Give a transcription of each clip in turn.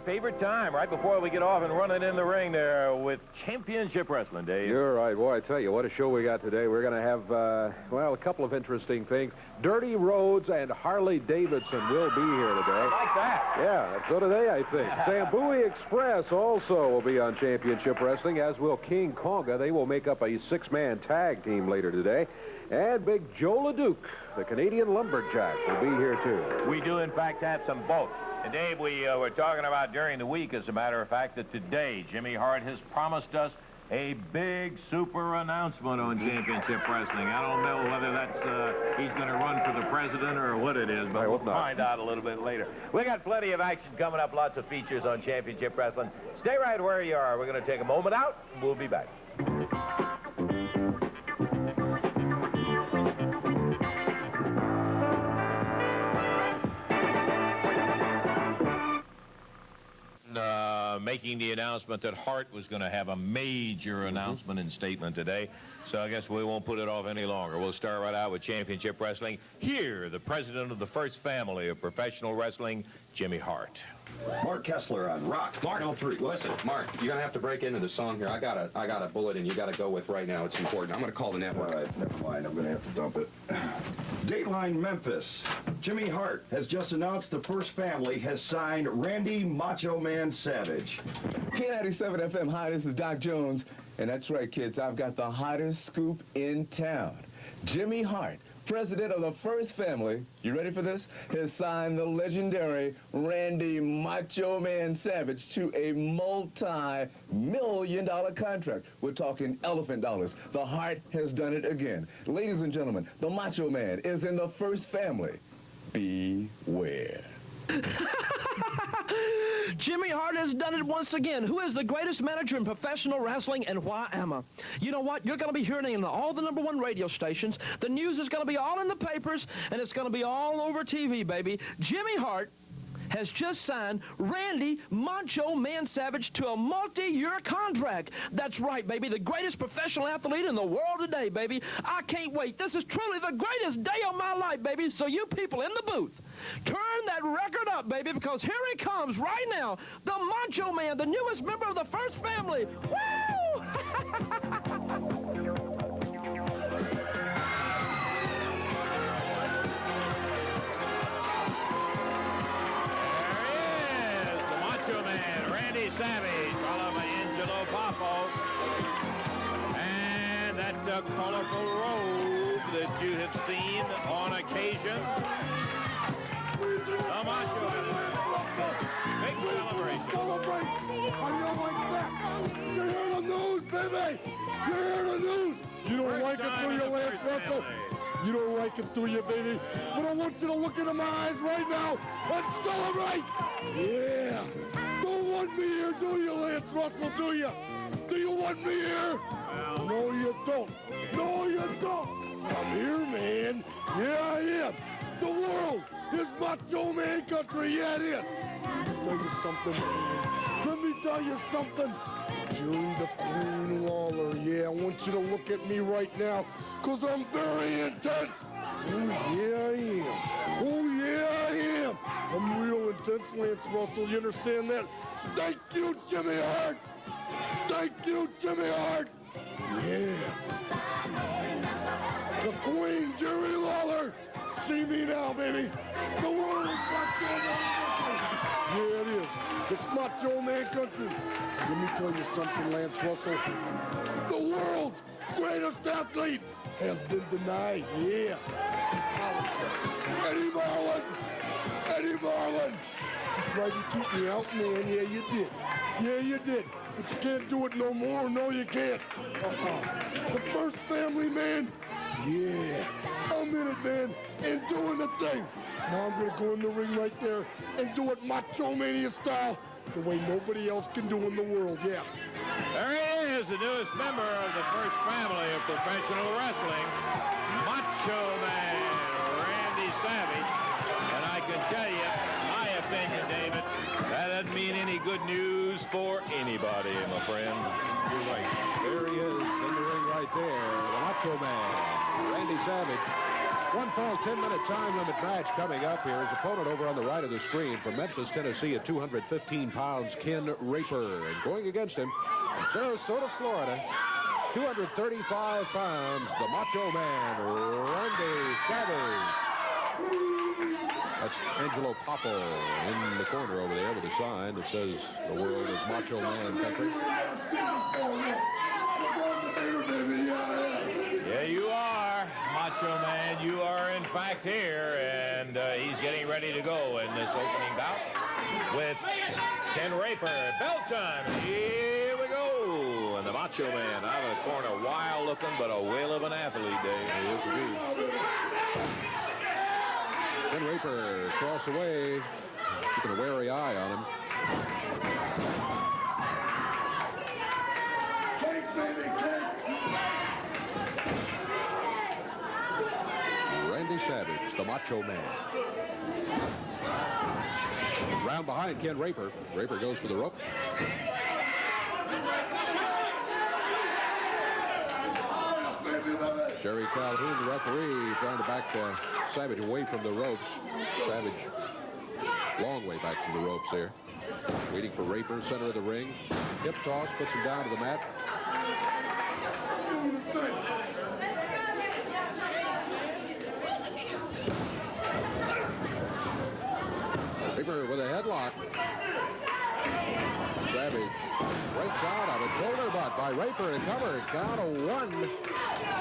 favorite time, right before we get off and running in the ring there with Championship Wrestling, Dave. You're right. Boy, I tell you, what a show we got today. We're going to have, well, a couple of interesting things. Dirty Rhodes and Harley Davidson will be here today. I like that. Yeah, so do they, I think. Zambuie Express also will be on Championship Wrestling, as will King Konga. They will make up a six-man tag team later today. And Big Joe LeDuc, the Canadian lumberjack, will be here, too. We do, in fact, have some both. And, Dave, we were talking about during the week, as a matter of fact, that today Jimmy Hart has promised us a big super announcement on Championship Wrestling. I don't know whether that's he's going to run for the president or what it is, but we'll find out a little bit later. We got plenty of action coming up, lots of features on Championship Wrestling. Stay right where you are. We're going to take a moment out, and we'll be back. Making the announcement that Hart was going to have a major announcement and statement today. So I guess we won't put it off any longer. We'll start right out with Championship Wrestling. Here, the president of the first family of professional wrestling, Jimmy Hart. Mark Kessler on Rock. Mark, L3. Listen, Mark, you're going to have to break into the song here. I got a bulletin you got to go with right now. It's important. I'm going to call the network. All right, never mind. I'm going to have to dump it. Dateline Memphis. Jimmy Hart has just announced the first family has signed Randy Macho Man Savage. K97 FM. Hi, this is Doc Jones. And that's right, kids. I've got the hottest scoop in town. Jimmy Hart, president of the first family, you ready for this? Has signed the legendary Randy Macho Man Savage to a multi-million-dollar contract. We're talking elephant dollars. The Hart has done it again. Ladies and gentlemen, the Macho Man is in the first family. Beware. Jimmy Hart has done it once again. Who is the greatest manager in professional wrestling, and why am I? You know what? You're going to be hearing it on all the #1 radio stations. The news is going to be all in the papers, and it's going to be all over TV, baby. Jimmy Hart has just signed Randy Macho Man Savage to a multi-year contract. That's right, baby. The greatest professional athlete in the world today, baby. I can't wait. This is truly the greatest day of my life, baby. So you people in the booth, turn that record up, baby, because here he comes right now. The Macho Man, the newest member of the first family. Woo! Savage, followed by Angelo Popo. And that colorful robe that you have seen on occasion. The Macho Man. Big celebration. Celebrate. How do you like that? You hear the news, baby. You hear the news. You don't like it, do you, Lance Russell? You don't like it, do you, baby? But I want you to look into my eyes right now and celebrate. Yeah. Don't want me here, do you, Lance Russell, do you? Do you want me here? Well, no, you don't. No, you don't. I'm here, man. Yeah, I am. The world is Macho Man country. Yeah, it is. Let me tell you something. Jerry the Queen Lawler. Yeah, I want you to look at me right now, because I'm very intense. Oh, yeah, I am. Oh, yeah, I am. I'm real intense, Lance Russell. You understand that? Thank you, Jimmy Hart. Thank you, Jimmy Hart. Yeah. The Queen, Jerry Lawler. See me now, baby. The world is Macho Man country. Yeah, it is. It's Macho Man country. Let me tell you something, Lance Russell. The world's greatest athlete has been denied. Yeah. Eddie Marlin. Eddie Marlin. You tried to keep me out, man. Yeah, you did. Yeah, you did. But you can't do it no more. No, you can't. The first family, man. Yeah. I'm in it, man. And doing the thing. Now I'm going to go in the ring right there and do it Macho Mania style, the way nobody else can do in the world. Yeah. There he is, the newest member of the first family of professional wrestling, Macho Man Randy Savage. And I can tell you, my opinion, David, that doesn't mean any good news for anybody, my friend. You're right. There he is in the ring right there, the Macho Man, Randy Savage. One fall, 10-minute time limit match coming up here. His opponent over on the right of the screen from Memphis, Tennessee at 215 pounds, Ken Raper. And going against him from Sarasota, Florida, 235 pounds, the Macho Man, Randy Savage. That's Angelo Popo in the corner over there with a sign that says the world is Macho Man country. Yeah, you are, Macho Man. You are, in fact, here, and he's getting ready to go in this opening bout with Ken Raper. Bell time. Here we go. And the Macho Man out of the corner, wild looking, but a whale of an athlete, Dave. Yes, indeed. Ken Raper across the way, keeping a wary eye on him. Cake, baby, cake. Randy Savage, the Macho Man. Round behind Ken Raper. Raper goes for the ropes. Jerry Calhoun, the referee, trying to back Savage away from the ropes. Savage, long way back from the ropes there. Waiting for Raper, center of the ring. Hip toss, puts him down to the mat. Raper with a headlock. Savage breaks out on a shoulder butt by Raper and cover. Count of one.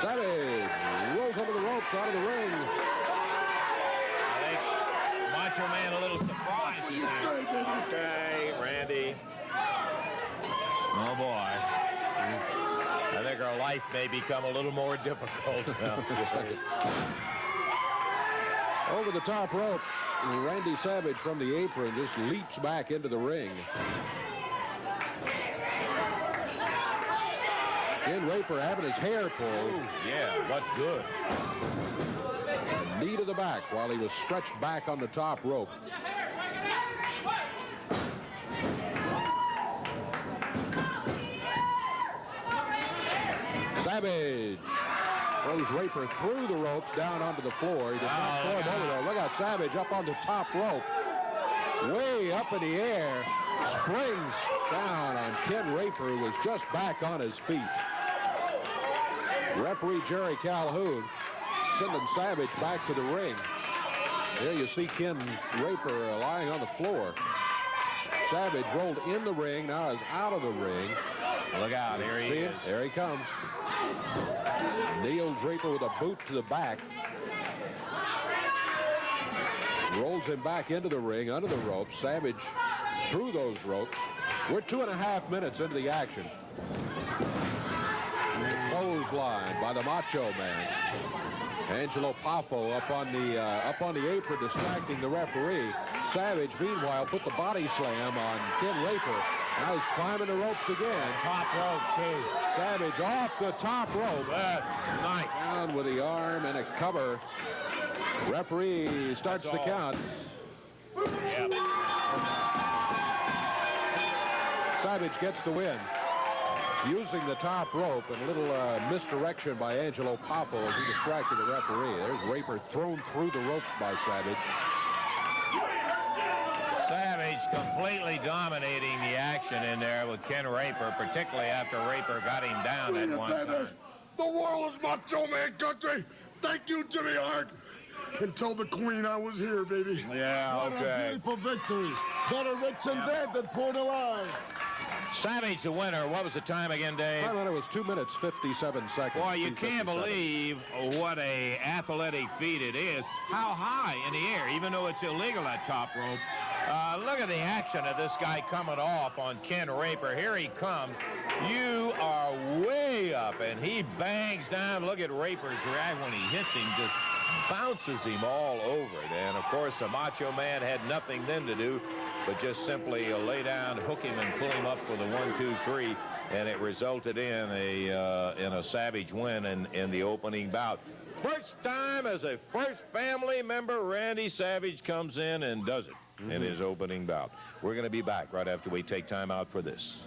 Savage rolls under the ropes out of the ring. I think Macho Man a little surprised. Okay, Randy. Oh, boy. I think our life may become a little more difficult now. Over the top rope, Randy Savage from the apron just leaps back into the ring. Ken Raper having his hair pulled. Ooh, yeah, what good. Knee to the back while he was stretched back on the top rope. Savage throws Raper through the ropes down onto the floor. He does not throw him over there. Look out, Savage up on the top rope. Way up in the air. Springs down on Ken Raper, who was just back on his feet. Referee Jerry Calhoun sending Savage back to the ring. There you see Ken Raper lying on the floor. Savage rolled in the ring, now is out of the ring. Look out, here he is. There he comes. Nails Raper with a boot to the back. Rolls him back into the ring, under the ropes. Savage through those ropes. We're 2.5 minutes into the action. Clothesline by the Macho Man. Angelo Poffo up on the apron, distracting the referee. Savage, meanwhile, put the body slam on Ken Raper. Now he's climbing the ropes again. Top rope, too. Savage off the top rope. Nice. Down with the arm and a cover. Referee starts the count. Yep. Savage gets the win. Using the top rope, and a little misdirection by Angelo Poffo as he distracted the referee. There's Raper thrown through the ropes by Savage. Savage completely dominating the action in there with Ken Raper, particularly after Raper got him down at one time. The world is Macho Man country. Thank you, Jimmy Hart. And tell the Queen I was here, baby. Yeah, What a beautiful victory. Better rich and dead than poor and alive. Savage, the winner. What was the time again, Dave? I thought it was 2 minutes, 57 seconds. Boy, you can't 2:57. believe what a athletic feat it is. How high in the air, even though it's illegal at top rope. Look at the action of this guy coming off on Ken Raper. Here he comes. You are way up, and he bangs down. Look at Raper's reaction when he hits him. Just bounces him all over it. And, of course, the Macho Man had nothing then to do but just simply lay down, hook him, and pull him up for the 1, 2, 3. And it resulted in a Savage win in the opening bout. First time as a first family member, Randy Savage comes in and does it in his opening bout. We're going to be back right after we take time out for this.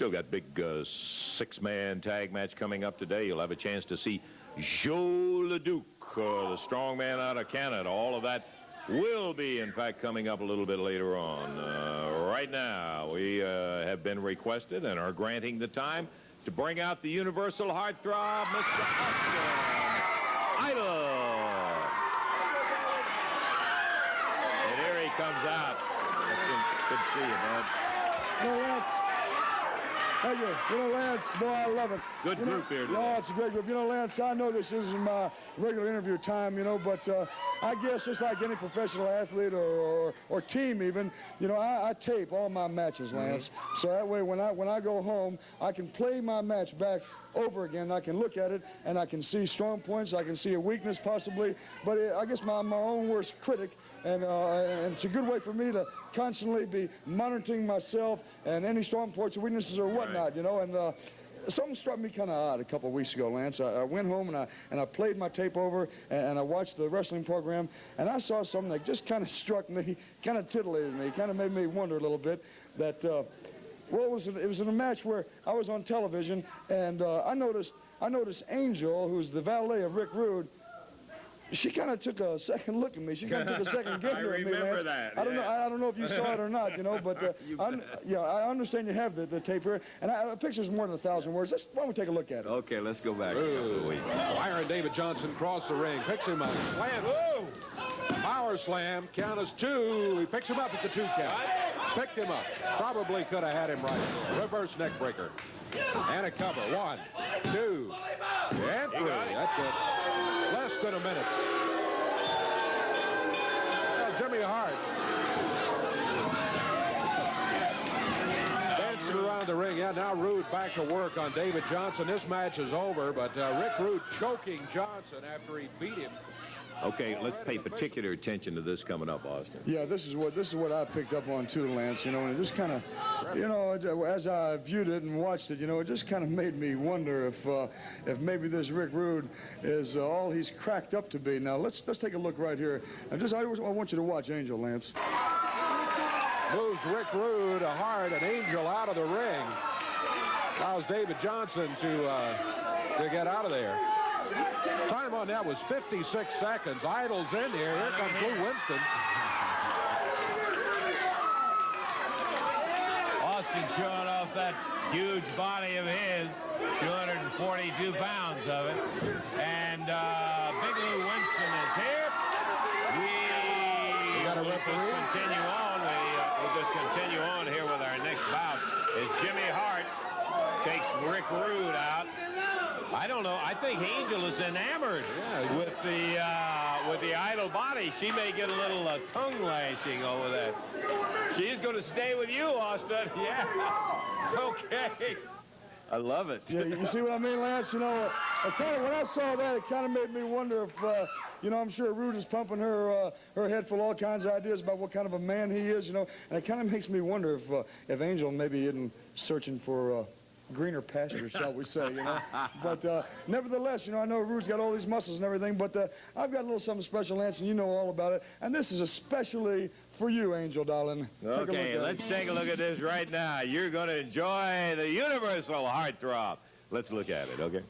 Still got big six-man tag match coming up today. You'll have a chance to see Joe LeDuc, the strong man out of Canada. All of that will be, in fact, coming up a little bit later on. Right now, we have been requested and are granting the time to bring out the universal heartthrob, Mr. Austin Idol. And here he comes out. Good to see you, man. Lance. Thank you. Lance, boy, I love it. Good group here today. No, it's a great group. Lance, I know this isn't my regular interview time, but I guess just like any professional athlete or team even, I tape all my matches, Lance. So that way when I go home, I can play my match back over again. I can look at it, and I can see strong points. I can see a weakness possibly. But I guess my own worst critic, and it's a good way for me to constantly be monitoring myself and any strong points or weaknesses or whatnot, and something struck me kind of odd a couple of weeks ago, Lance. I went home and I played my tape over and I watched the wrestling program, and I saw something that just kind of struck me, kind of titillated me, kind of made me wonder a little bit that, well, it was in a match where I was on television, and I noticed Angel, who's the valet of Rick Rude. She kind of took a second look at me. She kind of took a second gander at me, Lance. I remember that. I don't know if you saw it or not, but I understand you have the tape here, and a picture's more than 1,000 words. Why don't we take a look at it? Okay, let's go back. Iron David Johnson cross the ring, picks him up, slam. Whoa! Power slam, count is 2. He picks him up at the 2 count. Picked him up. Probably could have had him right. Reverse neck breaker. And a cover. 1, 2, and 3. That's it. Less than a minute. Well, Jimmy Hart dancing around the ring. Yeah, now Rude back to work on David Johnson. This match is over, but Rick Rude choking Johnson after he beat him. Okay, let's pay particular attention to this coming up, Austin. Yeah, this is what I picked up on too, Lance. And it just kind of, as I viewed it and watched it, it just kind of made me wonder if maybe this Rick Rude is all he's cracked up to be. Now let's take a look right here. I want you to watch Angel, Lance. Moves Rick Rude, Hart, and Angel out of the ring. Allows David Johnson to get out of there. Time on that was 56 seconds. Idol's in here. Here comes Winston. Austin showing off that huge body of his, 242 pounds of it. And Big Lou Winston is here. We got a will referee? just continue on. We'll just continue on here with our next bout. As Jimmy Hart takes Rick Rude out. I don't know. I think Angel is enamored with the Idol body. She may get a little tongue lashing over that. She's going to stay with you, Austin. Yeah. Okay. I love it. Yeah, you see what I mean, Lance? When I saw that, it kind of made me wonder if, I'm sure Rude is pumping her head full of all kinds of ideas about what kind of a man he is, and it kind of makes me wonder if Angel maybe isn't searching for greener pastures, shall we say, But nevertheless, I know Rude's got all these muscles and everything, but I've got a little something special, Lance, and you know all about it. And this is especially for you, Angel, darling. Okay, let's take a look at this right now. You're going to enjoy the universal heartthrob. Let's look at it, okay?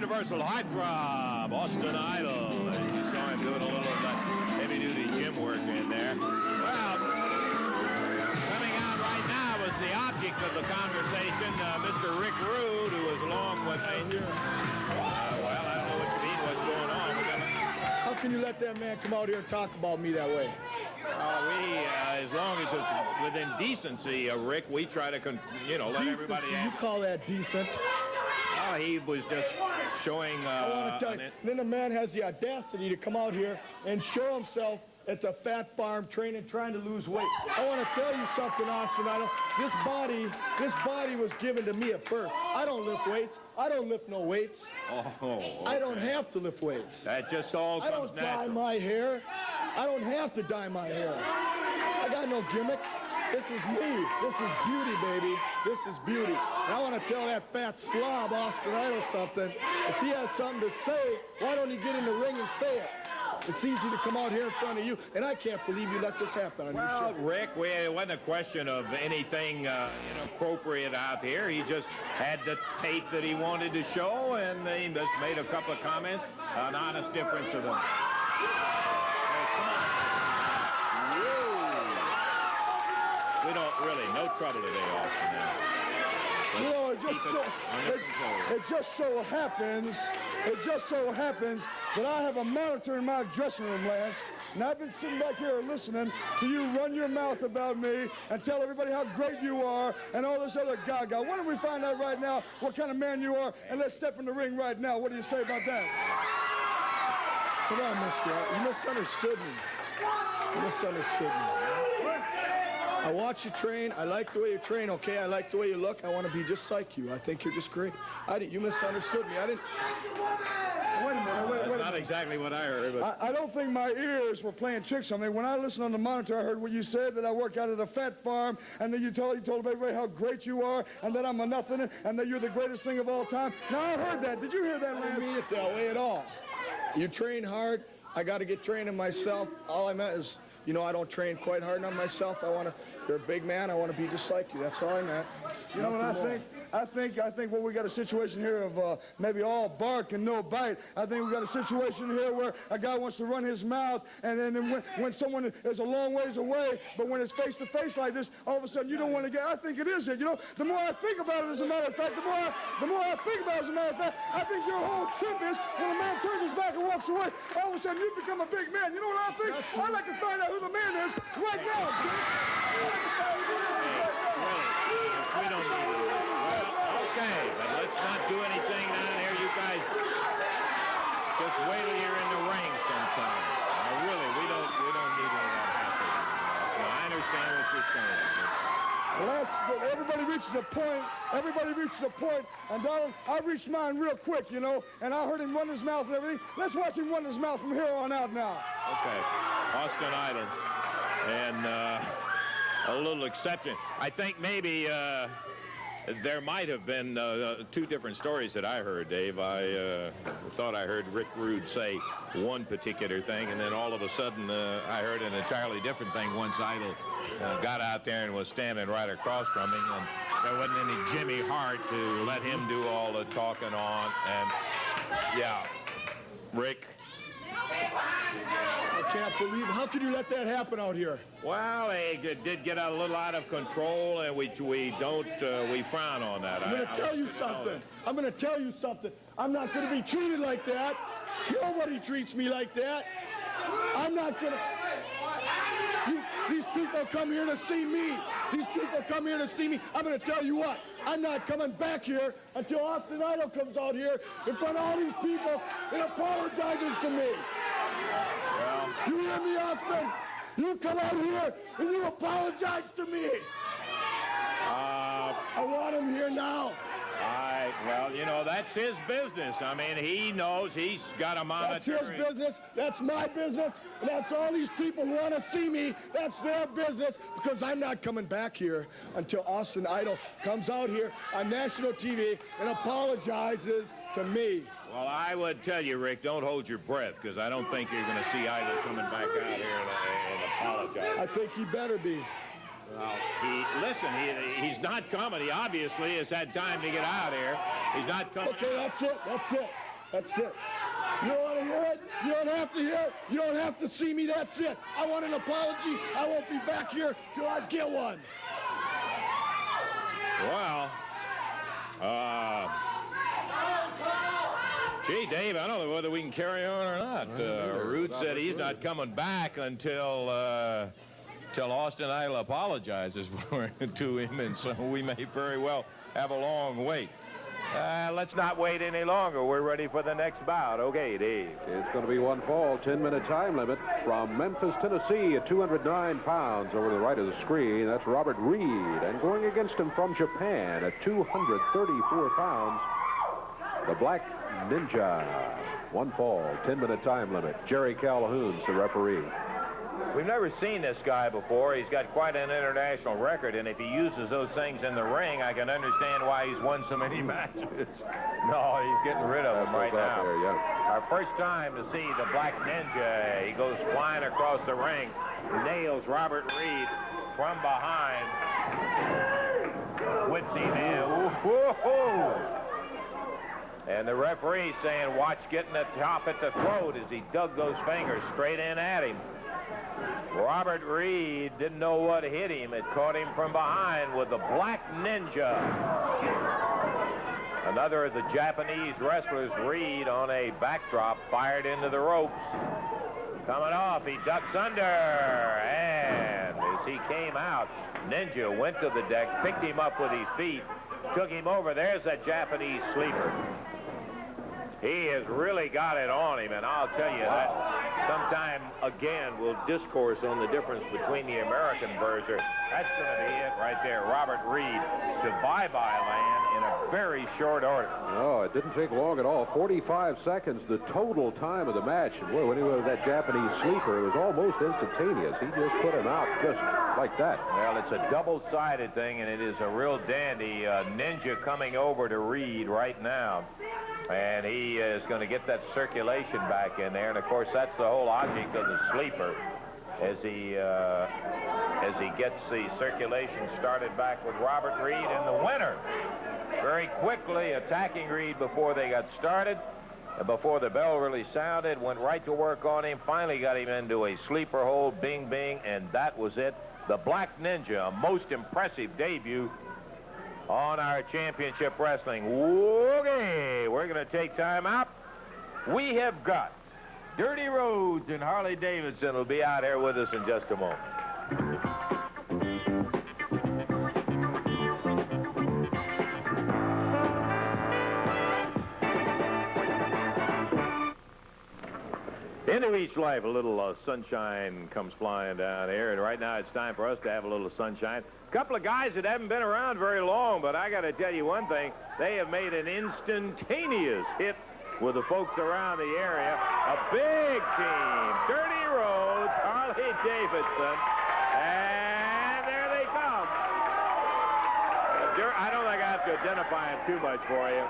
Universal Heartthrob, Austin Idol. As you saw him doing a little of that heavy-duty gym work in there. Well, coming out right now was the object of the conversation, Mr. Rick Rude, who was along with me. Well, I don't know what you mean, what's going on. How can you let that man come out here and talk about me that way? As long as it's within decency, Rick, we try to, let everybody You call that decent? He was just showing... I want to tell you, then the man has the audacity to come out here and show himself at the fat farm training, trying to lose weight. I want to tell you something, Austin Idol. This body was given to me at birth. I don't lift weights. I don't lift no weights. Okay. I don't have to lift weights. That just all comes natural. I don't dye my hair. I don't have to dye my hair. I got no gimmick. This is me. This is beauty, baby. This is beauty. And I want to tell that fat slob, Austin Idol, something. If he has something to say, why don't he get in the ring and say it? It's easy to come out here in front of you, and I can't believe you let this happen on your show. Rick, it wasn't a question of anything inappropriate out here. He just had the tape that he wanted to show, and he just made a couple of comments, an honest difference of them. We don't really, no trouble today, Austin. You know, it just so happens that I have a monitor in my dressing room, Lance, and I've been sitting back here listening to you run your mouth about me and tell everybody how great you are and all this other gaga. Why don't we find out right now what kind of man you are, and let's step in the ring right now. What do you say about that? Come on, mister. You misunderstood me. You misunderstood me. I watch you train. I like the way you train, okay? I like the way you look. I want to be just like you. I think you're just great. You misunderstood me. I didn't... Wait a minute. That's not exactly what I heard. But... I don't think my ears were playing tricks on me. When I listened on the monitor, I heard what you said, that I work out at a fat farm, and then you told everybody how great you are, and that I'm a nothing, and that you're the greatest thing of all time. Now, I heard that. Did you hear that, Lance? I didn't mean it that way at all. You train hard. I got to get training myself. All I meant is, I don't train quite hard on myself. You're a big man. I want to be just like you. That's all I meant. You know what I think? I think we got a situation here of maybe all bark and no bite. I think we got a situation here where a guy wants to run his mouth, and then when someone is a long ways away, but when it's face to face like this, all of a sudden you don't want to get. I think it is it. The more I think about it, as a matter of fact, the more I think about it, as a matter of fact, I think your whole trip is when a man turns his back and walks away, all of a sudden you become a big man. You know what I think? I'd like to find out who the man is right now. We don't need it. Okay, but let's not do anything down here. You guys just wait till you're in the ring sometime. Really, we don't need any of that happening. So I understand what you're saying. Well, everybody reaches a point. Everybody reaches a point. And, darling, I reached mine real quick, and I heard him run his mouth and everything. Let's watch him run his mouth from here on out now. Okay. Austin Idol. And a little exception. I think maybe... there might have been two different stories that I heard, Dave. I thought I heard Rick Rude say one particular thing, and then all of a sudden I heard an entirely different thing once Idol got out there and was standing right across from him, and there wasn't any Jimmy Hart to let him do all the talking on. And, yeah, Rick. I can't believe it. How could you let that happen out here? Well, it did get a little out of control, and we frown on that. I'm going to tell you something. I'm going to tell you something. I'm not going to be treated like that. Nobody treats me like that. I'm not going to... These people come here to see me. These people come here to see me. I'm going to tell you what. I'm not coming back here until Austin Idol comes out here in front of all these people and apologizes to me. Well, you hear me, Austin? You come out here and you apologize to me. I want him here now. Well, that's his business. I mean, he knows he's got a monitor. That's his business. That's my business. And that's all these people who want to see me. That's their business, because I'm not coming back here until Austin Idol comes out here on national TV and apologizes to me. Well, I would tell you, Rick, don't hold your breath, because I don't think you're going to see Idol coming back out here and apologize. I think he better be. Well, he's not coming. He obviously has had time to get out here. He's not coming. Okay, that's it. That's it. That's it. You don't want to hear it? You don't have to hear it. You don't have to see me. That's it. I want an apology. I won't be back here till I get one. Well, gee, Dave, I don't know whether we can carry on or not. Rhodes said he's not coming back until Austin Idol apologizes to him, and so we may very well have a long wait. Let's not wait any longer. We're ready for the next bout. Okay, Dave. It's going to be one fall, 10-minute time limit. From Memphis, Tennessee, at 209 pounds over the right of the screen. That's Robert Reed. And going against him from Japan at 234 pounds, the Black Ninja. One fall, 10-minute time limit. Jerry Calhoun's the referee. We've never seen this guy before. He's got quite an international record, and if he uses those things in the ring, I can understand why he's won so many matches. No, he's getting rid of them right now. There, yeah. Our first time to see the Black Ninja. He goes flying across the ring, nails Robert Reed from behind, whips him in. Whoa! And the referee saying, watch getting the top at the throat as he dug those fingers straight in at him. Robert Reed didn't know what hit him. It caught him from behind with the Black Ninja. Another of the Japanese wrestlers, Reed, on a backdrop, fired into the ropes. Coming off, he ducks under, and as he came out, Ninja went to the deck, picked him up with his feet, took him over. There's that Japanese sleeper. He has really got it on him, and I'll tell you that sometime again we'll discourse on the difference between the American version. That's going to be it right there. Robert Reed to bye-bye land in a very short order. No, it didn't take long at all. 45 seconds, the total time of the match. And boy, when he was that Japanese sleeper, it was almost instantaneous. He just put him out just like that. Well, it's a double-sided thing, and it is a real dandy. Ninja coming over to Reed right now. And he is going to get that circulation back in there. And, of course, that's the whole object of the sleeper as he gets the circulation started back with Robert Reed and the winner. Very quickly attacking Reed before they got started. And before the bell really sounded, went right to work on him. Finally got him into a sleeper hold, bing, bing, and that was it. The Black Ninja, a most impressive debut on our championship wrestling. Okay, we're going to take time out. We have got Dirty Rhodes and Harley Davidson will be out here with us in just a moment. Into each life, a little sunshine comes flying down here, and right now it's time for us to have a little sunshine. A couple of guys that haven't been around very long, but I got to tell you one thing. They have made an instantaneous hit with the folks around the area. A big team. Dirty Rhodes, Harley Davidson, and there they come. I don't think I have to identify him too much for you.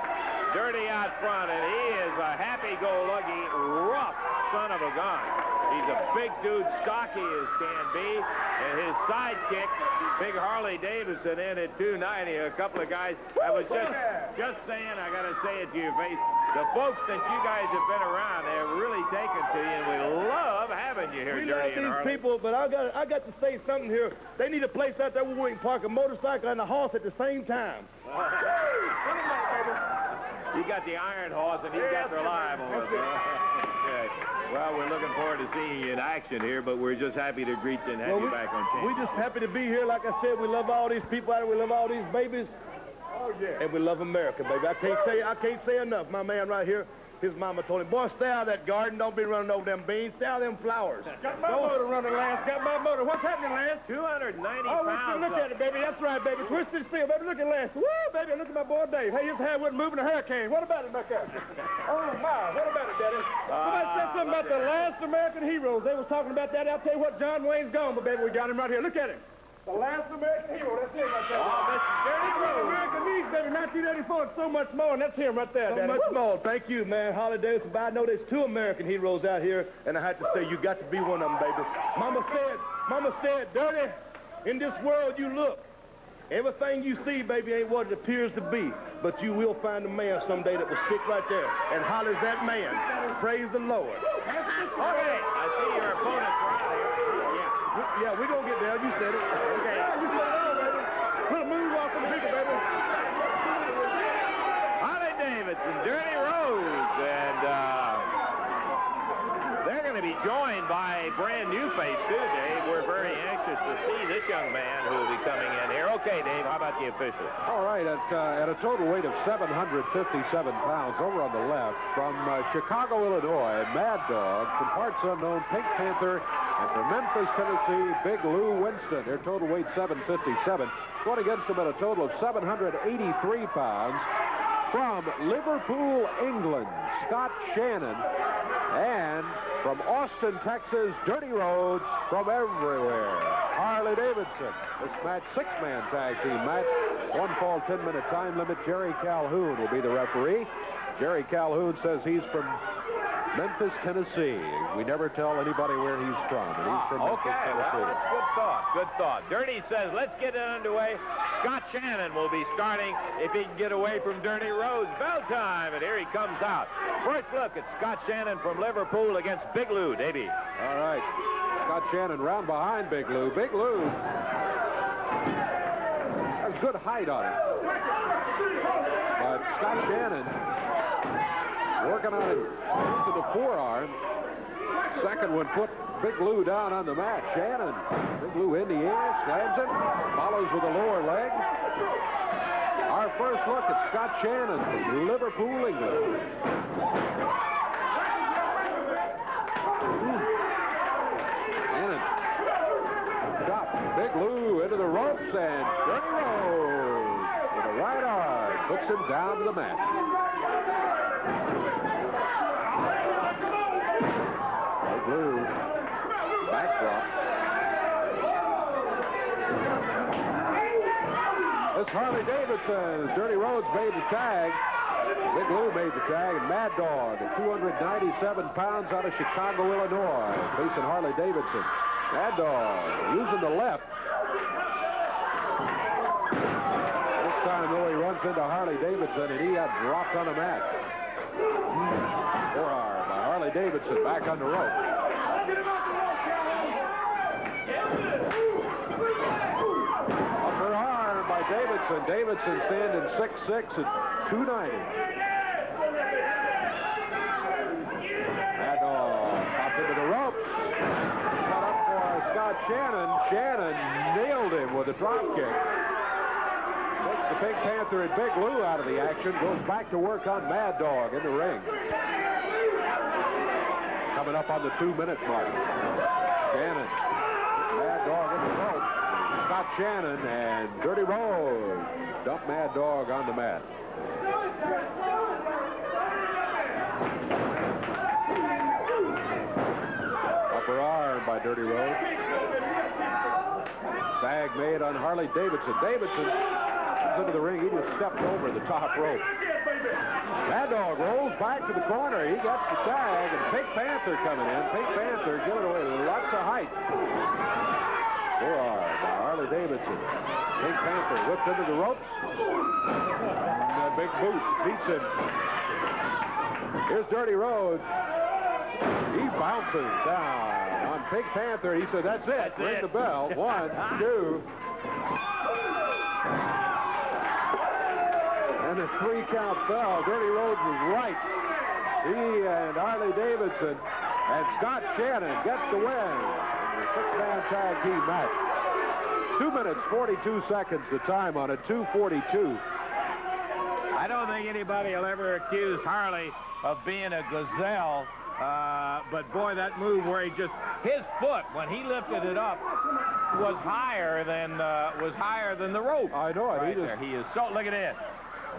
Dirty out front, and he is a happy-go-lucky, rough son of a gun. He's a big dude, stocky as can be, and his sidekick, big Harley Davidson, in at 290. A couple of guys. I was just saying, I got to say it to your face. The folks that you guys have been around have really taken to you, and we love having you here, Dirty and Harley. These people, but I got to say something here. They need a place out there where we can park a motorcycle and a horse at the same time. You got the Iron Horse, and he's got the Reliable. Okay. Well, we're looking forward to seeing you in action here, but we're just happy to greet you and have you back on channel. We're just happy to be here. Like I said, we love all these people out there. We love all these babies. Oh, yeah. And we love America, baby. I can't say enough. My man right here, his mama told him, boy, stay out of that garden. Don't be running over them beans. Stay out of them flowers. Got my motor running, Lance. Got my motor. What's happening, Lance? 290 pounds. Look at it, baby. That's right, baby. Twisted steel, baby. Look at Lance. Woo, baby. Look at my boy, Dave. Hey, his hair wasn't moving a hurricane. What about it back there? Oh, my. What about it, Daddy? Somebody said something about the last American heroes. They was talking about that. I'll tell you what, John Wayne's gone, but, baby, we got him right here. Look at him. The last American hero. That's him right there. Oh, Mr. Dirty Rhodes. American East, baby. 1984 and so much more, and that's him right there, Daddy. So much more. Thank you, man. Harley Davidson. But I know there's two American heroes out here, and I have to say, you got to be one of them, baby. Mama said, Dirty, in this world you look. Everything you see, baby, ain't what it appears to be. But you will find a man someday that will stick right there and hollers that man. Praise the Lord. Okay, I see your opponents are out here. Yeah, we're going to get there. You said it. Okay. You said it all, baby. Put a move off of the people, baby. Harley Davidson, Dirty Rhodes, and they're going to be joined by a brand new face, too, Dave. We're very anxious to see this young man who will be coming in here. Okay, Dave, how about the officials? All right, at a total weight of 757 pounds, over on the left, from Chicago, Illinois, Mad Dog, from parts unknown, Pink Panther, and from Memphis, Tennessee, Big Lou Winston. Their total weight 757. Going against them at a total of 783 pounds. From Liverpool, England, Scott Shannon, and from Austin, Texas, Dirty Rhodes from everywhere, Harley Davidson. This match, six-man tag team match, one fall, 10-minute time limit. Jerry Calhoun will be the referee. Jerry Calhoun says he's from Memphis, Tennessee. We never tell anybody where he's from, and he's from Memphis, Tennessee. Well, that's good thought. Good thought. Dirty says, let's get it underway. Scott Shannon will be starting if he can get away from Dirty Rhodes. Bell time, and here he comes out. First look at Scott Shannon from Liverpool against Big Lou, Davey. All right. Scott Shannon round behind Big Lou. Big Lou has good height on him. But Scott Shannon working on it to the forearm. Second one put Big Lou down on the mat. Shannon, Big Lou in the air, slams it, follows with a lower leg. Our first look at Scott Shannon from Liverpool, England. Shannon, chop, Big Lou into the ropes, and Dirty Rhodes with a right arm puts him down to the mat. Blue backdrop. This Harley Davidson. Dirty Rhodes made the tag. Big Lou made the tag. And Mad Dog at 297 pounds out of Chicago, Illinois, facing Harley Davidson. Mad Dog using the left. This time, though, he runs into Harley Davidson, and he got dropped on the mat. Forearm by Harley Davidson back on the rope. Upper arm by Davidson. Davidson standing 6'6" at 290. Mad Dog popped into the ropes. Cut up for Scott Shannon. Shannon nailed him with a drop kick. Takes the Pink Panther and Big Lou out of the action. Goes back to work on Mad Dog in the ring. Coming up on the 2-minute mark. Shannon, Mad Dog in the rope. Scott Shannon and Dirty Rhodes dump Mad Dog on the mat. Upper arm by Dirty Rhodes. Tag made on Harley Davidson. Davidson comes into the ring. He just stepped over the top rope. Mad Dog rolls back to the corner. He gets the tag, and Pink Panther coming in. Pink Panther giving away lots of height. Forearm by Harley Davidson. Pink Panther whipped into the ropes. And a big boot beats him. Here's Dirty Rhodes. He bounces down on Pink Panther. He said, that's it. Ring the bell. 1, 2. And a 3-count fell. Dirty Rhodes was right. He and Harley Davidson and Scott Shannon gets the win in the 6-man tag team match. 2 minutes, 42 seconds the time on it, 2:42. I don't think anybody will ever accuse Harley of being a gazelle. But boy, that move where he just, his foot, when he lifted it up, was higher than the rope. I know it. Right there. He is so, look at this.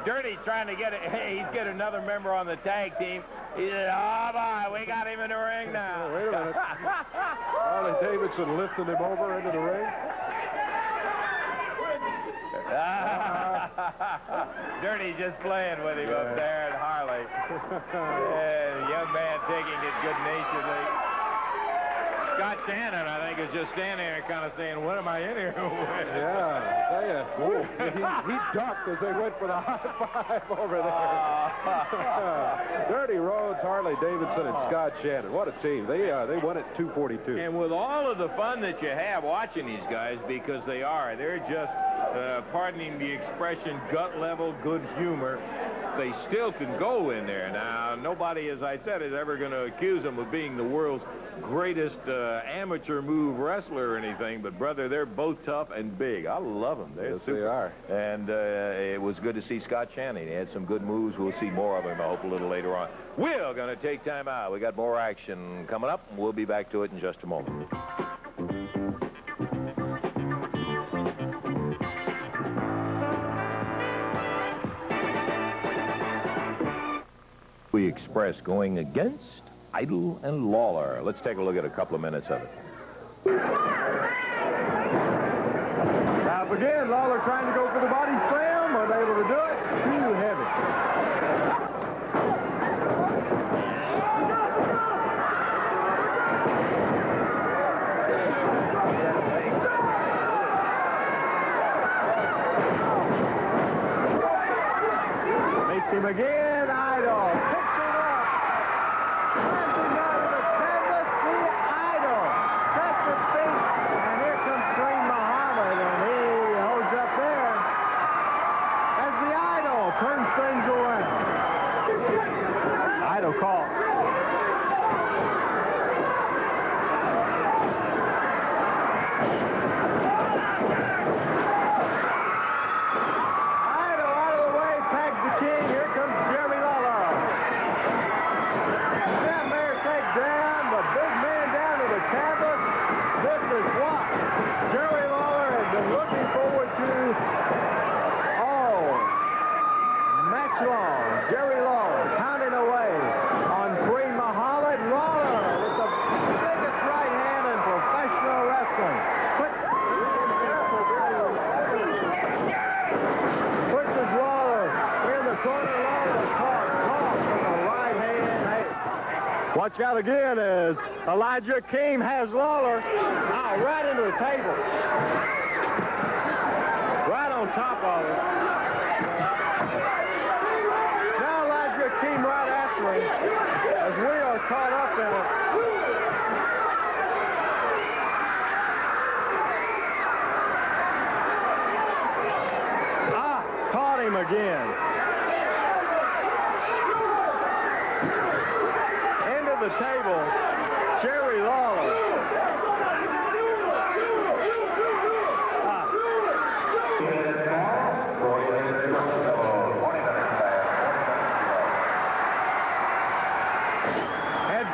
Dirty trying to get it. Hey, he's getting another member on the tag team. He said, oh, boy, we got him in the ring now. Wait a minute. Harley Davidson lifting him over into the ring. Dirty just playing with him up there at Harley. The young man taking it good-naturedly. Scott Shannon, I think, is just standing there kind of saying, what am I in here with? Yeah, I tell you. Ooh, he ducked as they went for the high five over there. Dirty Rhodes, Harley, Davidson, and Scott Shannon. What a team. They won at 242. And with all of the fun that you have watching these guys, because they're just, pardoning the expression, gut-level good humor, they still can go in there. Now, nobody, as I said, is ever going to accuse them of being the world's greatest amateur move wrestler or anything, but, brother, they're both tough and big. I love them. They're super. They are. And it was good to see Scott Shannon. He had some good moves. We'll see more of him, I hope, a little later on. We're going to take time out. We got more action coming up. We'll be back to it in just a moment. We Express going against Idol and Lawler. Let's take a look at a couple of minutes of it. Now again, Lawler trying to go for the body slam. Unable to do it. Too heavy. Makes him again. Idol. Picks him up. Slams him down to the canvas. The Idol. Sets his feet. And here comes Green Muhammad. And he holds up there. As the Idol turns things around. Idol call. Jerry Lawler pounding away on Green Muhammad. Lawler with the biggest right hand in professional wrestling. Pushes Lawler in the corner. Lawler caught with the right hand. Watch out again as Elijah King has Lawler right into the table. Right on top of it. Team right after him as we are caught up in it. Caught him again. Into the table, Jerry Lawler.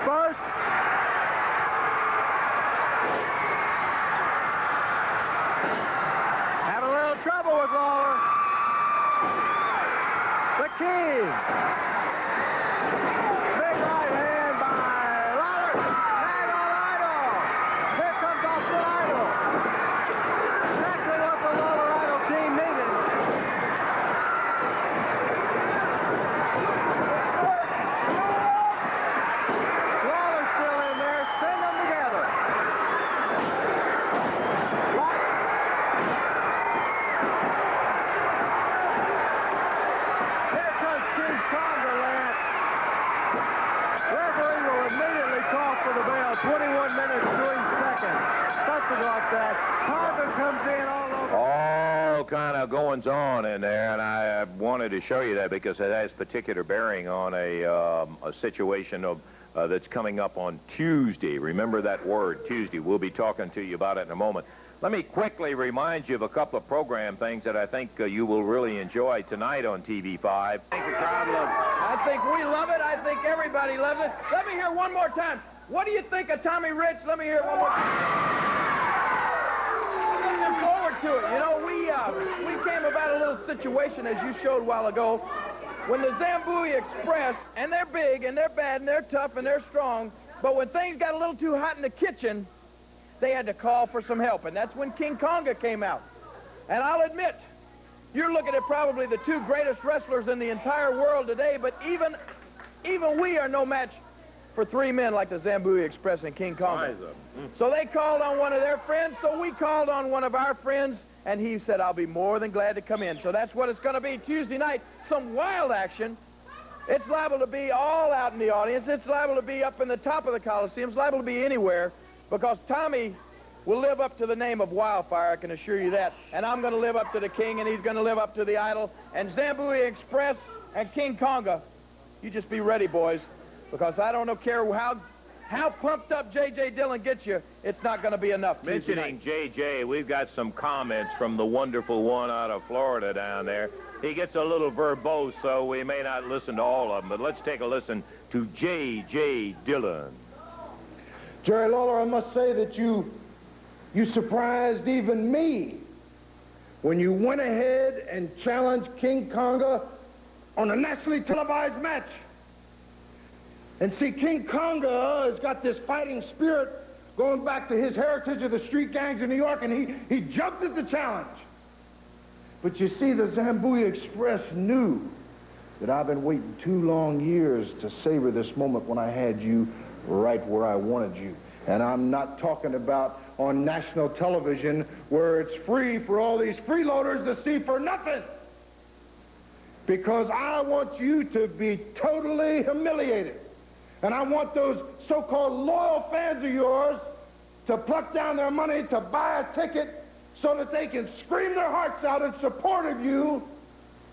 First. Having a little trouble with Lawler. The King. Big right hand by Lawler. Tag on Idol. Here comes off the Idol. Exactly what the Lawler Idol team needed. For the bell, 21 minutes, 3 seconds. Something like that. Konga comes in all over. All kind of goings on in there, and I wanted to show you that because it has particular bearing on a situation of that's coming up on Tuesday. Remember that word, Tuesday. We'll be talking to you about it in a moment. Let me quickly remind you of a couple of program things that I think you will really enjoy tonight on TV5. I think the crowd loves it. I think we love it. I think everybody loves it. Let me hear one more time. What do you think of Tommy Rich? Let me hear it one more time. Looking forward to it. You know, we came about a little situation, as you showed a while ago, when the Zambuie Express, and they're big, and they're bad, and they're tough, and they're strong, but when things got a little too hot in the kitchen, they had to call for some help, and that's when King Konga came out. And I'll admit, you're looking at probably the two greatest wrestlers in the entire world today, but even we are no match for 3 men like the Zambuie Express and King Konga. So they called on one of their friends, so we called on one of our friends, and he said, I'll be more than glad to come in. So that's what it's going to be Tuesday night, some wild action. It's liable to be all out in the audience. It's liable to be up in the top of the Coliseum. It's liable to be anywhere, because Tommy will live up to the name of Wildfire, I can assure you that. And I'm going to live up to the King, and he's going to live up to the Idol. And Zambuie Express and King Konga, you just be ready, boys, because I don't care how pumped up J.J. Dillon gets you, it's not going to be enough. Mentioning J.J., we've got some comments from the wonderful one out of Florida down there. He gets a little verbose, so we may not listen to all of them, but let's take a listen to J.J. Dillon. Jerry Lawler, I must say that you surprised even me when you went ahead and challenged King Konga on a nationally televised match. And see, King Konga has got this fighting spirit going back to his heritage of the street gangs in New York, and he jumped at the challenge. But you see, the Zambuie Express knew that I've been waiting 2 long years to savor this moment when I had you right where I wanted you. And I'm not talking about on national television where it's free for all these freeloaders to see for nothing. Because I want you to be totally humiliated. And I want those so-called loyal fans of yours to pluck down their money to buy a ticket so that they can scream their hearts out in support of you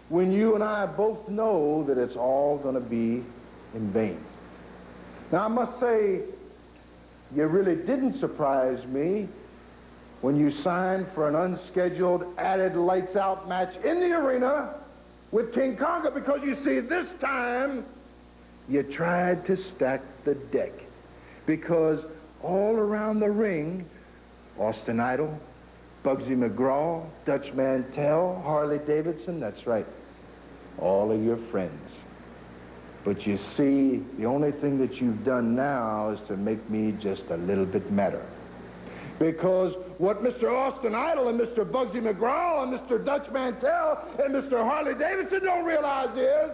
when you and I both know that it's all going to be in vain. Now, I must say, you really didn't surprise me when you signed for an unscheduled added lights-out match in the arena with King Konga, because you see, this time you tried to stack the deck, because all around the ring, Austin Idol, Bugsy McGraw, Dutch Mantell, Harley Davidson, that's right, all of your friends. But you see, the only thing that you've done now is to make me just a little bit madder. Because what Mr. Austin Idol and Mr. Bugsy McGraw and Mr. Dutch Mantell and Mr. Harley Davidson don't realize is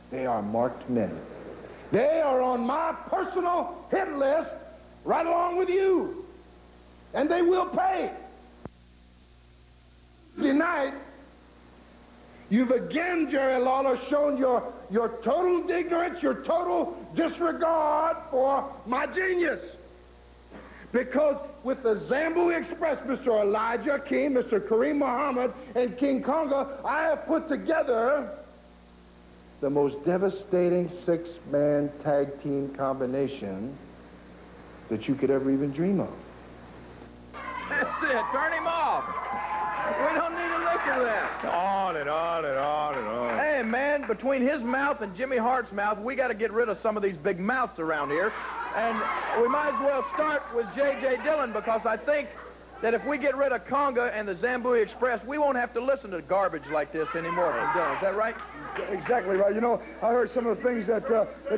they are marked men. They are on my personal hit list right along with you. And they will pay. Tonight, you've again, Jerry Lawler, shown your total ignorance, your total disregard for my genius. Because with the Zambuie Express, Mr. Elijah King, Mr. Kareem Muhammad, and King Konga, I have put together the most devastating 6-man tag team combination that you could ever even dream of. That's it. Turn him off. We don't need to listen to that. On and on and on and on. Hey, man, between his mouth and Jimmy Hart's mouth, we got to get rid of some of these big mouths around here. And we might as well start with J.J. Dillon, because I think that if we get rid of Konga and the Zambuie Express, we won't have to listen to garbage like this anymore from Dillon. Is that right? Exactly right. You know, I heard some of the things that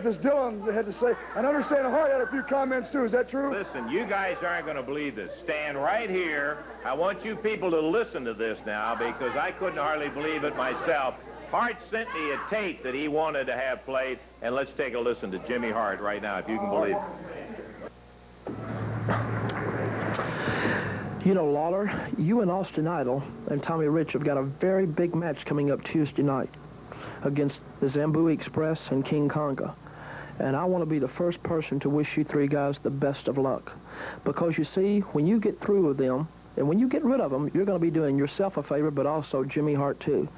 this Dillon had to say, and I understand Hart had a few comments too. Is that true? Listen, you guys aren't going to believe this. Stand right here. I want you people to listen to this now, because I couldn't hardly believe it myself. Hart sent me a tape that he wanted to have played, and let's take a listen to Jimmy Hart right now, if you can believe it. You know, Lawler, you and Austin Idol and Tommy Rich have got a very big match coming up Tuesday night against the Zambuie Express and King Konga. And I want to be the first person to wish you 3 guys the best of luck. Because, you see, when you get through with them, and when you get rid of them, you're going to be doing yourself a favor, but also Jimmy Hart, too.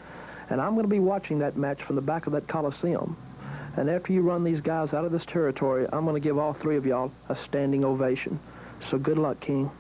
And I'm going to be watching that match from the back of that Coliseum. And after you run these guys out of this territory, I'm going to give all 3 of y'all a standing ovation. So good luck, King.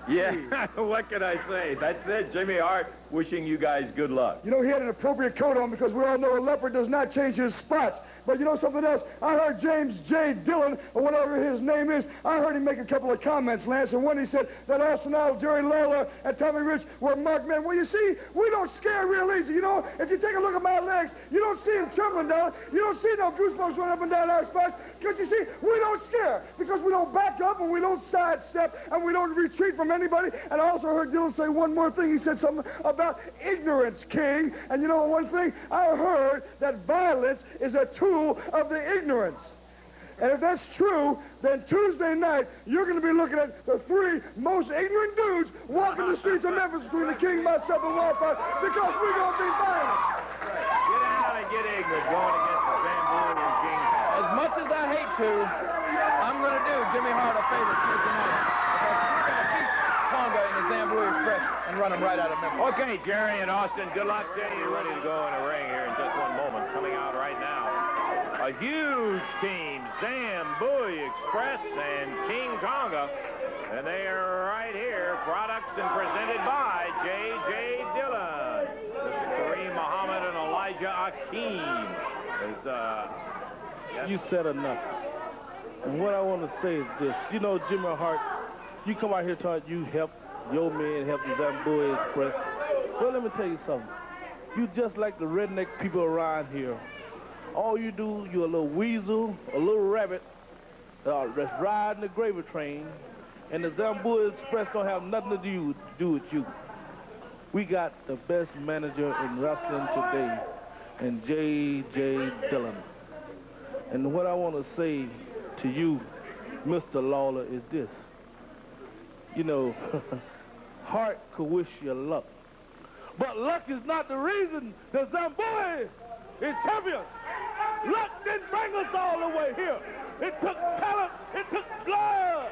Yeah, what can I say? That's it, Jimmy Hart wishing you guys good luck. You know, he had an appropriate coat on, because we all know a leopard does not change his spots. But you know something else? I heard James J. Dillon, or whatever his name is, I heard him make a couple of comments, Lance, and when he said that Austin Idol, Jerry Lawler, and Tommy Rich were marked men. Well, you see, we don't scare real easy. You know, if you take a look at my legs, you don't see them trembling down. You don't see no goosebumps running up and down our spots, because you see, we don't scare, because we don't back up, and we don't sidestep, and we don't retreat from anybody. And I also heard Dillon say one more thing. He said something about about ignorance, King. And you know one thing? I heard that violence is a tool of the ignorance. And if that's true, then Tuesday night, you're going to be looking at the 3 most ignorant dudes walking the streets of Memphis between the King, myself, and Wildfire, because we're going to be violent. Get out and get ignorant going against the Zambuie and King. As much as I hate to, I'm going to do Jimmy Hart a favor Tuesday night. Because we're going to beat Konga in the Zambuie Express and run him right out of Memphis. Okay, Jerry and Austin, good luck to you. Ready to go in the ring here in just one moment. Coming out right now, a huge team, Zambuie Express and King Konga. And they are right here, products and presented by J.J. Dillon, Mr. Kareem Muhammad, and Elijah Akeem. You said enough. And what I want to say is this. You know, Jimmy Hart, you come out here talking you help your men, help the Zambuie Express. Well, let me tell you something. You just like the redneck people around here. All you do, you're a little weasel, a little rabbit that's riding the gravy train, and the Zambuie Express don't have nothing to do with you. We got the best manager in wrestling today, and J.J. Dillon. And what I want to say to you, Mr. Lawler, is this. You know, Hart could wish you luck. But luck is not the reason the Zambuie is champion. Luck didn't bring us all the way here. It took talent. It took blood.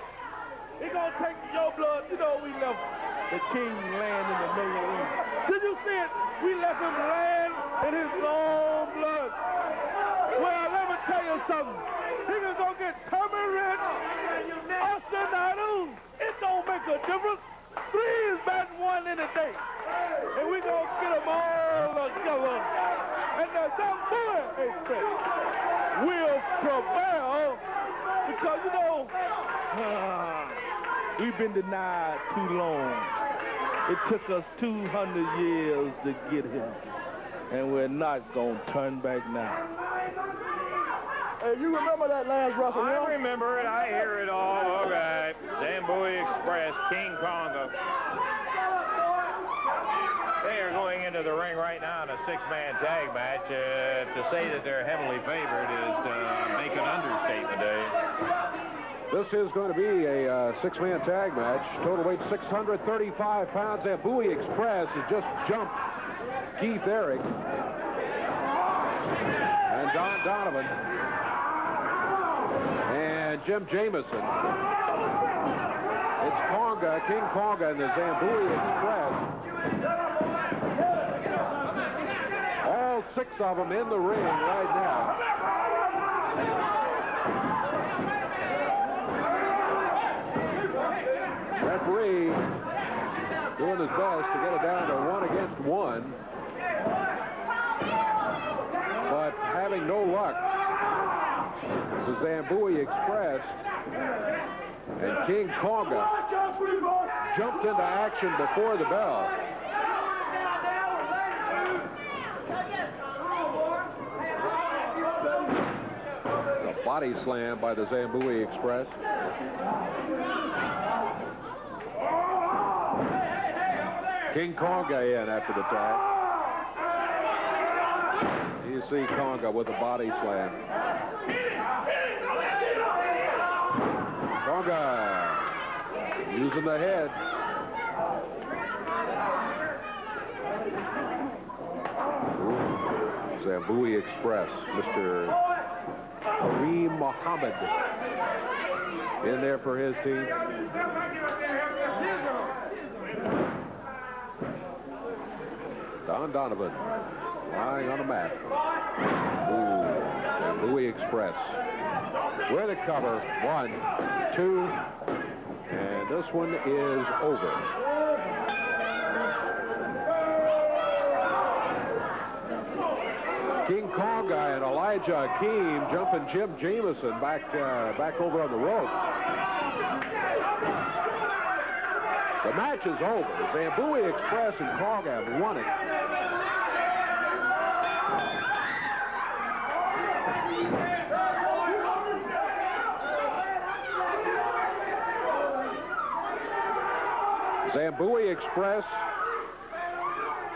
It's going to take your blood. You know, we left the king land in the Million East. Did you see it? We left him land in his own blood. Well, let me tell you something. He was going to get Tommy Rich, Austin Idol. It don't make a difference. 3 is better than 1 in a day. And we're going to get them all together. And the Zambuie Express will prevail because, you know, we've been denied too long. It took us 200 years to get here. And we're not going to turn back now. Hey, you remember that last Russell? I remember it. I hear it all. Okay. Zambuie Express, King Konga. They are going into the ring right now in a 6-man tag match. To say that they're heavily favored is to make an understatement, Dave. This is going to be a 6-man tag match. Total weight 635 pounds. Zambuie Express has just jumped Keith Eric and Donavon and Jim Jamieson. It's Konga, King Konga, and the Zambuie Express. All 6 of them in the ring right now. Referee doing his best to get it down to 1 against 1. But having no luck, the Zambuie Express and King Konga jumped into action before the bell. A body slam by the Zambuie Express. King Konga in after the tag. You see Konga with a body slam. Konga using the head. Zambuie Express, Mr. Kareem Muhammad in there for his team. Donavon lying on a mat. Zambuie Express with a cover. 1, 2, and this one is over. King Konga and Elijah Akeem jumping Jim Jamieson back over on the rope. The match is over. Zambuie Express and Konga have won it. Zambuie Express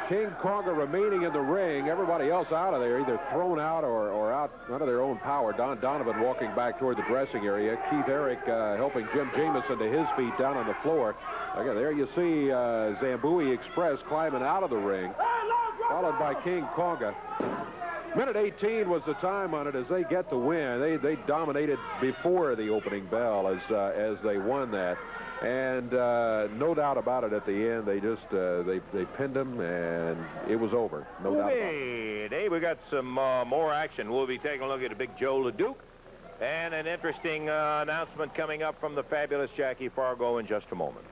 King Konga remaining in the ring. Everybody else out of there, either thrown out or out of their own power. Donavon walking back toward the dressing area. Keith Eric helping Jim Jamieson to his feet down on the floor. Again, there you see Zambuie Express climbing out of the ring, followed by King Konga. Minute 18 was the time on it as they get the win. They dominated before the opening bell as they won that. And no doubt about it, at the end, they just they pinned them, and it was over. No doubt about it. Hey, we got some more action. We'll be taking a look at a big Joe LeDuc and an interesting announcement coming up from the fabulous Jackie Fargo in just a moment.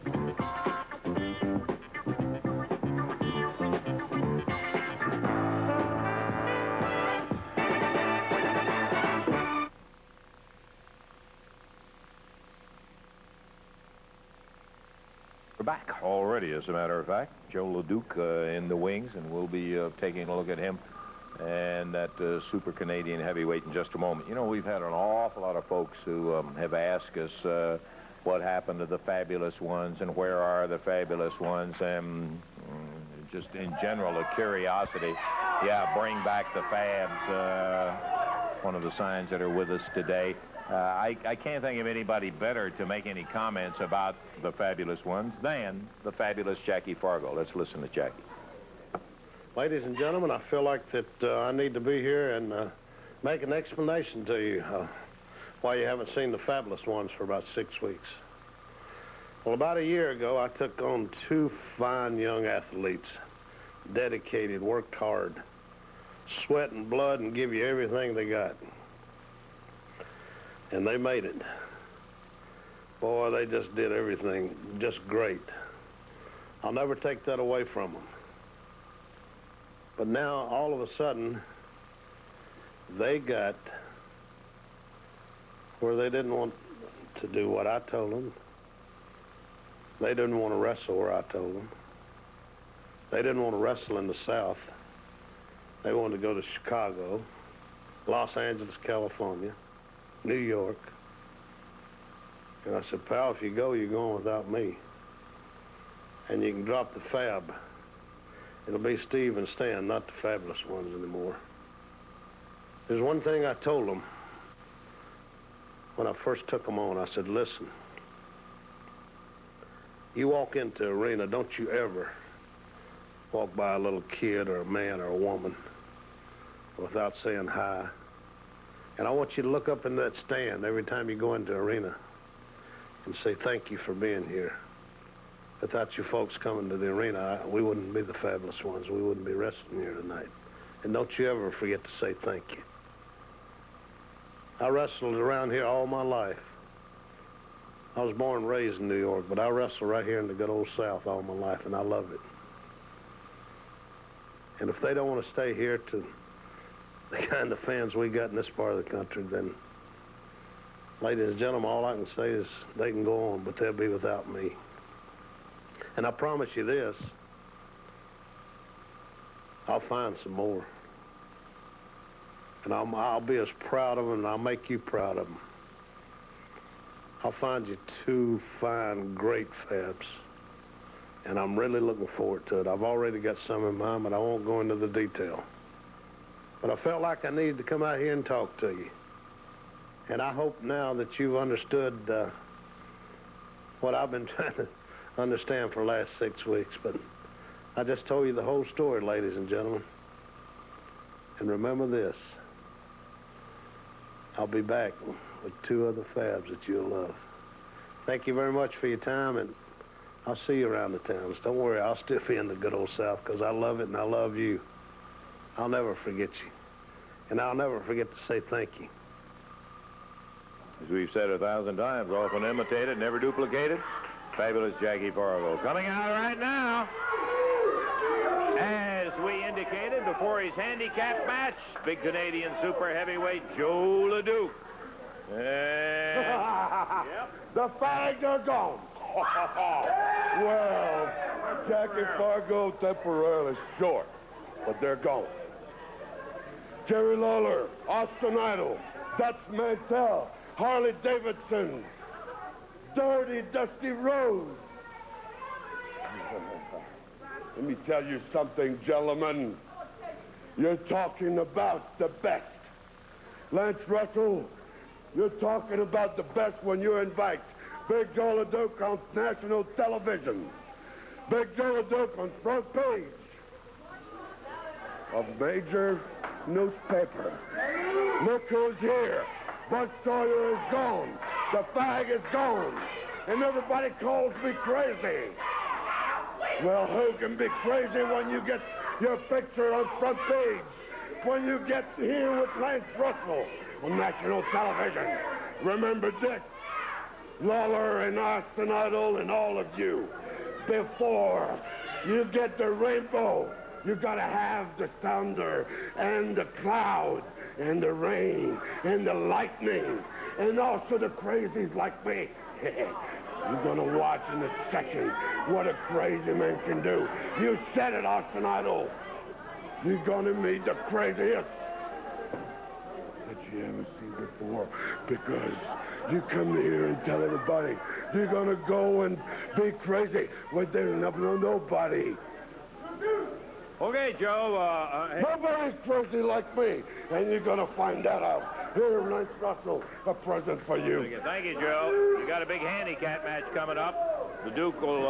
Back already, as a matter of fact. Joe LeDuc in the wings, and we'll be taking a look at him and that Super Canadian heavyweight in just a moment. You know, we've had an awful lot of folks who have asked us what happened to the fabulous ones and where are the fabulous ones, and just in general, a curiosity. Yeah, bring back the Fabs, one of the signs that are with us today. I can't think of anybody better to make any comments about the fabulous ones than the fabulous Jackie Fargo. Let's listen to Jackie. Ladies and gentlemen, I feel like that I need to be here and make an explanation to you why you haven't seen the fabulous ones for about 6 weeks. Well, about a year ago, I took on 2 fine young athletes, dedicated, worked hard, sweat and blood, and give you everything they got. And they made it. Boy, they just did everything just great. I'll never take that away from them. But now, all of a sudden, they got where they didn't want to do what I told them. They didn't want to wrestle where I told them. They didn't want to wrestle in the South. They wanted to go to Chicago, Los Angeles, California, New York. And I said, pal, if you go, you're going without me. And you can drop the Fab. It'll be Steve and Stan, not the fabulous ones anymore. There's one thing I told them when I first took them on. I said, listen, you walk into the arena, don't you ever walk by a little kid or a man or a woman without saying hi. And I want you to look up in that stand every time you go into the arena and say thank you for being here. Without you folks coming to the arena, we wouldn't be the fabulous ones. We wouldn't be wrestling here tonight. And don't you ever forget to say thank you. I wrestled around here all my life. I was born and raised in New York, but I wrestled right here in the good old South all my life, and I love it. And if they don't want to stay here to the kind of fans we got in this part of the country, then, ladies and gentlemen, all I can say is they can go on, but they'll be without me. And I promise you this, I'll find some more. And I'll be as proud of them, and I'll make you proud of them. I'll find you 2 fine, great Fabs. And I'm really looking forward to it. I've already got some in mind, but I won't go into the detail. But I felt like I needed to come out here and talk to you. And I hope now that you've understood what I've been trying to understand for the last 6 weeks. But I just told you the whole story, ladies and gentlemen. And remember this. I'll be back with 2 other Fabs that you'll love. Thank you very much for your time, and I'll see you around the towns. Don't worry, I'll still be in the good old South because I love it and I love you. I'll never forget you. And I'll never forget to say thank you. As we've said 1,000 times, often imitated, never duplicated, fabulous Jackie Fargo. Coming out right now, as we indicated before his handicap match, big Canadian super heavyweight Joe LeDuc. Yep. The Fags are gone. Well, Jackie Fargo temporarily short, but they're gone. Jerry Lawler, Austin Idol, Dutch Mantell, Harley Davidson, Dirty Dusty Rhodes. Let me tell you something, gentlemen. You're talking about the best. Lance Russell, you're talking about the best when you invite Big Joe LeDuc on national television. Big Joe LeDuc on front page of major newspaper. Look who's here. Bud Sawyer is gone. The fag is gone. And everybody calls me crazy. Well, who can be crazy when you get your picture on front page? When you get here with Lance Russell on national television? Remember Dick, Lawler, and Austin Idol, and all of you. Before you get the rainbow, you gotta have the thunder and the cloud and the rain and the lightning and also the crazies like me. You're gonna watch in a second what a crazy man can do. You said it, Austin Idol. You're gonna meet the craziest that you ever seen before, because you come here and tell everybody you're gonna go and be crazy when there's nobody. Okay, Joe. Nobody's crazy like me, and you're gonna find that out. Here, Lance Russell, a present for you. Thank you, Joe. You got a big handicap match coming up. LeDuc will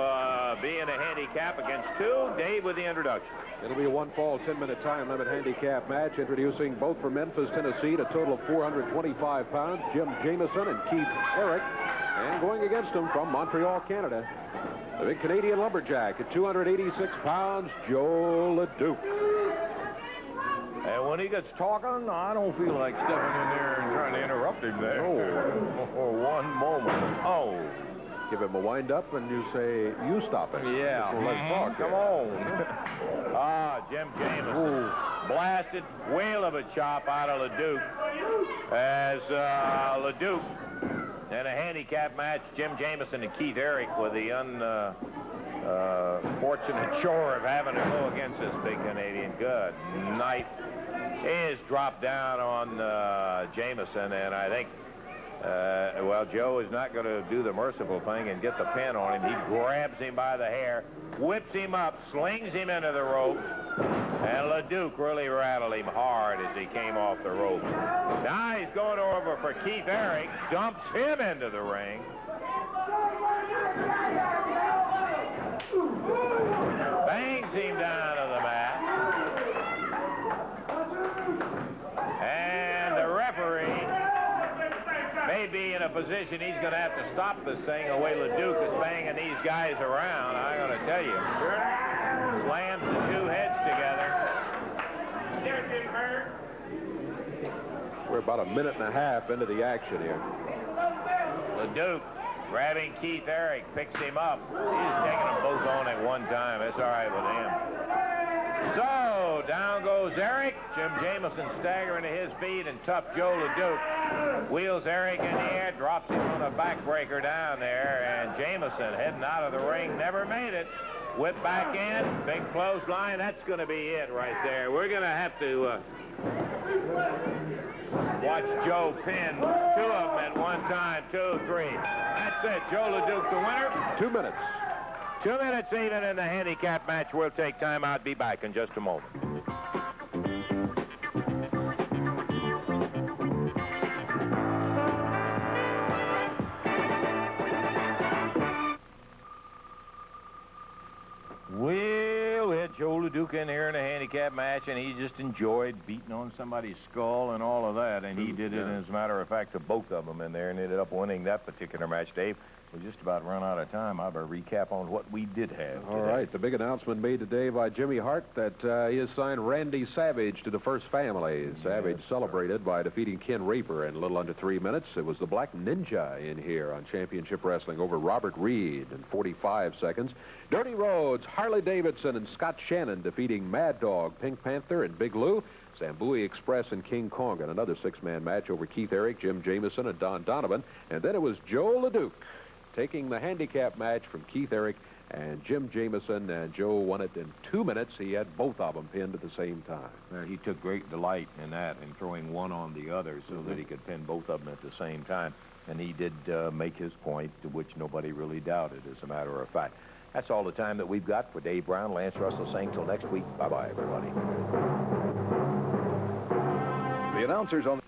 be in a handicap against two. Dave with the introduction. It'll be a one-fall, 10-minute time limit handicap match. Introducing both from Memphis, Tennessee, a total of 425 pounds, Jim Jamieson and Keith Eric. And going against them from Montreal, Canada, the big Canadian lumberjack at 286 pounds, Joe LeDuc. And when he gets talking, I don't feel like stepping in there and trying to interrupt him there. Oh. For one moment. Oh. Give him a wind-up and you say, you stop it. Yeah. So let's talk. Come on. Jim Jamieson. Ooh. Blasted whale of a chop out of LeDuc. As LeDuc in a handicap match, Jim Jamieson and Keith Eric with the unfortunate chore of having to go against this big Canadian. Good night. Is dropped down on Jamieson, and I think, well, Joe is not going to do the merciful thing and get the pin on him. He grabs him by the hair, whips him up, slings him into the ropes, and LeDuc really rattled him hard as he came off the ropes. Now he's going over for Keith Eric, dumps him into the ring. Bangs him down to the mat. And the referee may be in a position he's going to have to stop this thing the way LeDuc is banging these guys around. I'm going to tell you. Slams the two heads together. We're about a minute and a half into the action here. LeDuc grabbing Keith Eric, picks him up. He's taking them both on at one time. That's all right with him. So, down goes Eric. Jim Jamieson staggering to his feet, and tough Joe LeDuc wheels Eric in the air, drops him on a backbreaker down there, and Jamieson heading out of the ring, never made it. Whip back in, big clothesline. That's going to be it right there. We're going to have to watch Joe pin two of them at one time, 2, 3. That's it. Joe LeDuc the winner. 2 minutes. 2 minutes even in the handicap match. We'll take time out. Be back in just a moment. Well, we had Joe LeDuc in here in a handicap match, and he just enjoyed beating on somebody's skull and all of that, and he did it, as a matter of fact, to both of them in there, and ended up winning that particular match. Dave, we just about run out of time. I better recap on what we did have today. All right, the big announcement made today by Jimmy Hart that he has signed Randy Savage to the First Family. Savage celebrated by defeating Ken Raper in a little under 3 minutes. It was the Black Ninja in here on Championship Wrestling over Robert Reed in 45 seconds. Dirty Rhodes, Harley Davidson, and Scott Shannon defeating Mad Dog, Pink Panther, and Big Lou. Zambuie Express and King Konga in another six-man match over Keith Eric, Jim Jamieson, and Don Donavon. And then it was Joe LeDuc taking the handicap match from Keith Eric and Jim Jamieson, and Joe won it in 2 minutes. He had both of them pinned at the same time. He took great delight in that, in throwing one on the other so that he could pin both of them at the same time. And he did make his point, to which nobody really doubted, as a matter of fact. That's all the time that we've got for Dave Brown, Lance Russell saying till next week. Bye-bye, everybody. The announcers on